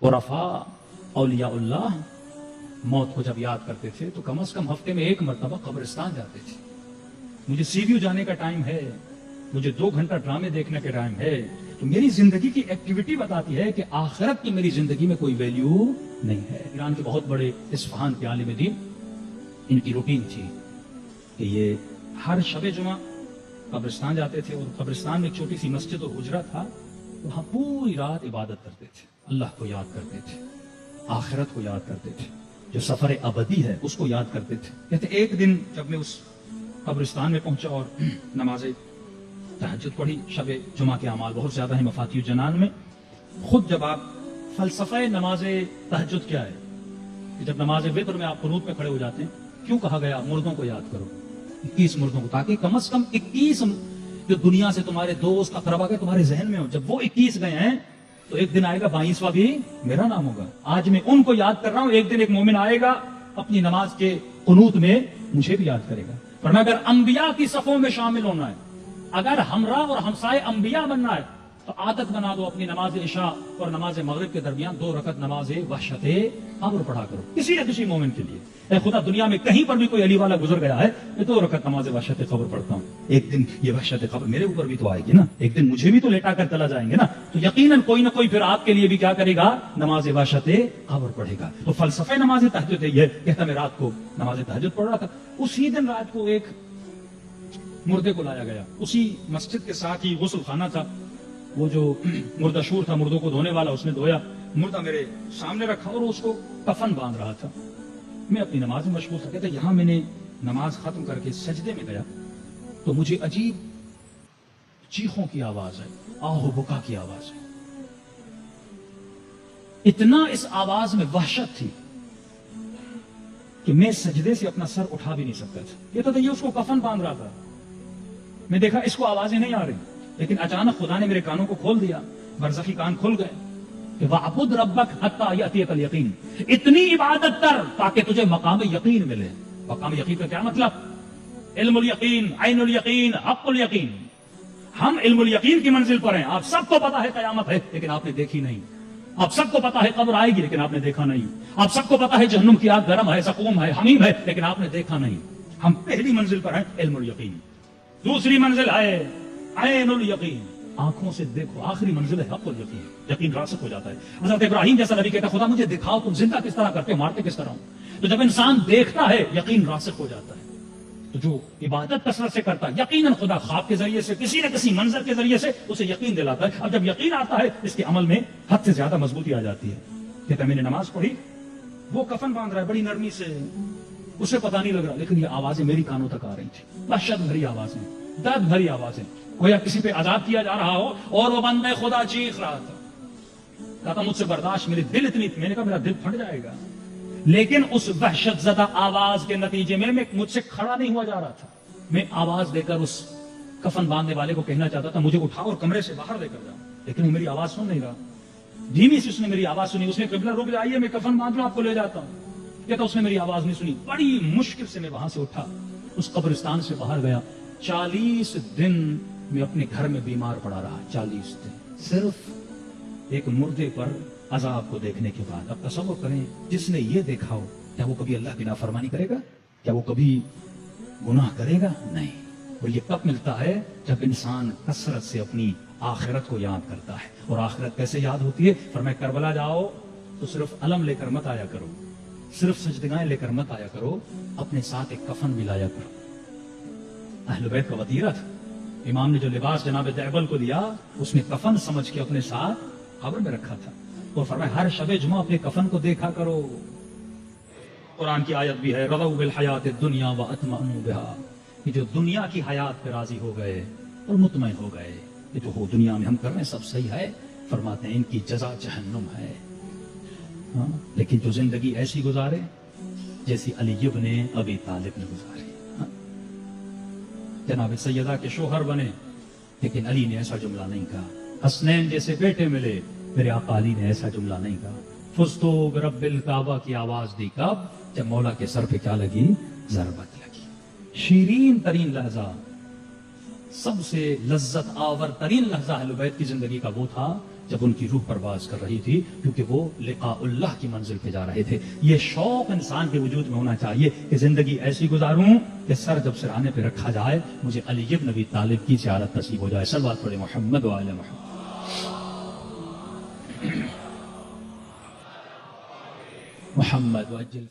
उरफा औलियाउल्लाह मौत को जब याद करते थे तो कम से कम हफ्ते में 1 मरतबा कब्रिस्तान जाते थे। मुझे सीव्यू जाने का टाइम है, मुझे 2 घंटा ड्रामे देखने का टाइम है, तो मेरी जिंदगी की एक्टिविटी बताती है कि आखिरत की मेरी जिंदगी में कोई वैल्यू नहीं है। ईरान के बहुत बड़े इस्फहान के आलिम दीन, इनकी रूटीन थी कि ये हर शबे जुमा कब्रिस्तान जाते थे, और कब्रिस्तान में एक छोटी सी मस्जिद और हुजरा था, वहां पूरी रात इबादत करते थे, अल्लाह को याद करते थे, आखिरत को याद करते थे, जो सफर अबदी है उसको याद करते थे। कहते एक दिन जब मैं उस कब्रिस्तान में पहुंचा और नमाज तहज्जुद पढ़ी, शबे जुमा के अमाल बहुत ज्यादा है मफातिह जनान में, खुद जब आप फलसफे नमाज तहज्जुद क्या है कि जब नमाज वितर में आप कुनूत में खड़े हो जाते हैं, क्यों कहा गया मुर्दों को याद करो, 21 मुर्दों को, ताकि कम से कम 21 जो दुनिया से तुम्हारे दोस्त अकरबा के तुम्हारे जहन में हो। जब वो 21 गए हैं तो एक दिन आएगा 22वां भी मेरा नाम होगा। आज मैं उनको याद कर रहा हूं, एक दिन एक मोमिन आएगा अपनी नमाज के कुनूत में मुझे भी याद करेगा। पर मैं अगर अंबिया की सफों में शामिल होना है, अगर हमरा और हमसाए अंबिया बनना है, तो आदत बना दो अपनी नमाज इशा और नमाज मगरिब के दरमियान 2 रकत नमाज वहशते कब्र पढ़ा करो, किसी न किसी मोमिन के लिए। ए खुदा, दुनिया में कहीं पर भी कोई अली वाला गुजर गया है, ये 2 रकत नमाज वहशते कब्र पढ़ता हूं, एक दिन ये वहशते कब्र मेरे ऊपर भी तो आएगी ना, एक दिन मुझे भी तो लेटा कर चला जाएंगे ना, तो यकीनन कोई ना कोई फिर आपके लिए भी क्या करेगा, नमाज वहशते कब्र पढ़ेगा। तो फलसफे नमाज तहज्जुद है। कहता मैं रात को नमाज तहज्जुद पढ़ रहा था, उसी दिन रात को एक मुर्दे को लाया गया, उसी मस्जिद के साथ ही गुस्ल खाना था, वो जो मुर्दाशूर था, मुर्दों को धोने वाला, उसने धोया, मुर्दा मेरे सामने रखा और उसको कफन बांध रहा था। मैं अपनी नमाज में मशगूल था। कहते यहां मैंने नमाज खत्म करके सजदे में गया तो मुझे अजीब चीखों की आवाज आई, आहो बुका की आवाज आई। इतना इस आवाज में वहशत थी कि मैं सजदे से अपना सर उठा भी नहीं सकता था। ये तो ये उसको कफन बांध रहा था, मैं देखा इसको आवाजें नहीं आ रही, लेकिन अचानक खुदा ने मेरे कानों को खोल दिया, बरज़खी कान खुल गए कि वअबुद रब्बक हत्ता यअतियकल यकीन, इतनी इबादत कर ताकि तुझे मकाम यकीन मिले। मकाम यकीन का क्या मतलब? इल्मुल यकीन, ऐनुल यकीन, हक़्क़ुल यकीन। हम इल्मुल यकीन की मंजिल पर हैं। आप सबको पता है कयामत है, लेकिन आपने देखी नहीं। आप सबको पता है कब्र आएगी, लेकिन आपने देखा नहीं। आप सबको पता है जहन्नुम की आग गर्म है, ज़क़ूम है, हमीम है, लेकिन आपने देखा नहीं। हम पहली मंजिल पर हैं, इल्मुल यकीन। दूसरी मंजिल है ऐनुल यकीन, आंखों से देखो। आखिरी मंजिल है हक़्क़ुल यकीन, यकीन रासिख़ हो जाता है। हज़रत इब्राहीम जैसा नबी कहता, खुदा मुझे दिखाओ तुम जिंदा किस तरह करते हो, मारते किस तरह हो। तो जब इंसान देखता है यकीन रासिख़ हो जाता है। तो जो इबादत कसरत से करता है, यकीनन खुदा ख्वाब के जरिए से, किसी न किसी मंजर के जरिए से उसे यकीन दिलाता है। अब जब यकीन आता है, इसके अमल में हद से ज्यादा मजबूती आ जाती है। कहता मैंने नमाज पढ़ी, वो कफन बांध रहा है बड़ी नरमी से, उसे पता नहीं लग रहा, लेकिन ये आवाजें मेरी कानों तक आ रही थी, वहशत भरी आवाजें, दर्द भरी आवाजें, गोया किसी पे आजाद किया जा रहा हो और वो बंदे खुदा चीख रहा था। कहता मुझसे बर्दाश्त, मेरी दिल इतनी थी, मैंने कहा मेरा दिल फट जाएगा, लेकिन उस वहशत ज़दा आवाज के नतीजे में मैं मुझसे खड़ा नहीं हुआ जा रहा था। मैं आवाज देकर उस कफन बांधने वाले को कहना चाहता था मुझे उठाओ और कमरे से बाहर लेकर जाओ, लेकिन वो मेरी आवाज सुन नहीं रहा। धीमी से उसने मेरी आवाज सुनी, उसने किबला रुक जाइए, मैं कफन बांध लूं, आपको ले जाता हूं। कहता उसने मेरी आवाज नहीं सुनी। बड़ी मुश्किल से मैं वहां से उठा, उस कब्रिस्तान से बाहर गया। 40 दिन मैं अपने घर में बीमार पड़ा रहा, 40 दिन, सिर्फ एक मुर्दे पर अजाब को देखने के बाद। अब तसव्वुर करें, जिसने ये देखा हो, क्या वो कभी अल्लाह की नाफरमानी करेगा? क्या वो कभी गुनाह करेगा? नहीं। और ये कब मिलता है? जब इंसान कसरत से अपनी आखिरत को याद करता है। और आखिरत कैसे याद होती है? फरमाया करबला जाओ तो सिर्फ अलम लेकर मत आया करो, सिर्फ सजदगाएं लेकर मत आया करो, अपने साथ एक कफन भी लाया करो। अहले बैत का वतीरा था। इमाम ने जो लिबास जनाब दैबल को दिया, उसने कफन समझ के अपने साथ कब्र में रखा था। तो फरमाया हर शबे जुमा अपने कफन को देखा करो। कुरान की आयत भी है, रज़ऊ बिल हयातिद दुनिया व अतमअन्नु बिहा, कि जो दुनिया की हयात पे राजी हो गए और मुतमईन हो गए कि जो हो दुनिया में हम कर रहे हैं सब सही है, फरमाते हैं इनकी जज़ा जहन्नुम है। हाँ? लेकिन जो जिंदगी ऐसी गुजारे जैसी अली इब्न अबी तालिब ने गुजारी, जनाब सैयदा के शोहर बने, लेकिन अली ने ऐसा जुमला नहीं कहा। हसनैन जैसे बेटे मिले, मेरे आका अली ने ऐसा जुमला नहीं कहा। फुस्तु बिरब्बिल काबा की आवाज दी कब? जब मौला के सर पे क्या लगी? ज़रबत लगी। शीरीन तरीन लहजा, सबसे लज्जत आवर तरीन लहजा अहले बैत की जिंदगी का वो था جب ان کی روح پرواز کر رہی تھی، کیونکہ وہ لقاء اللہ کی منزل پہ جا رہے تھے۔ یہ شوق انسان کے وجود میں ہونا چاہیے کہ زندگی ایسی گزاروں کہ سر جب سرانے پہ رکھا جائے مجھے علی بن ابی طالب کی زیارت نصیب ہو جائے۔ صلوات پڑھے محمد و آل محمد۔ محمد وجل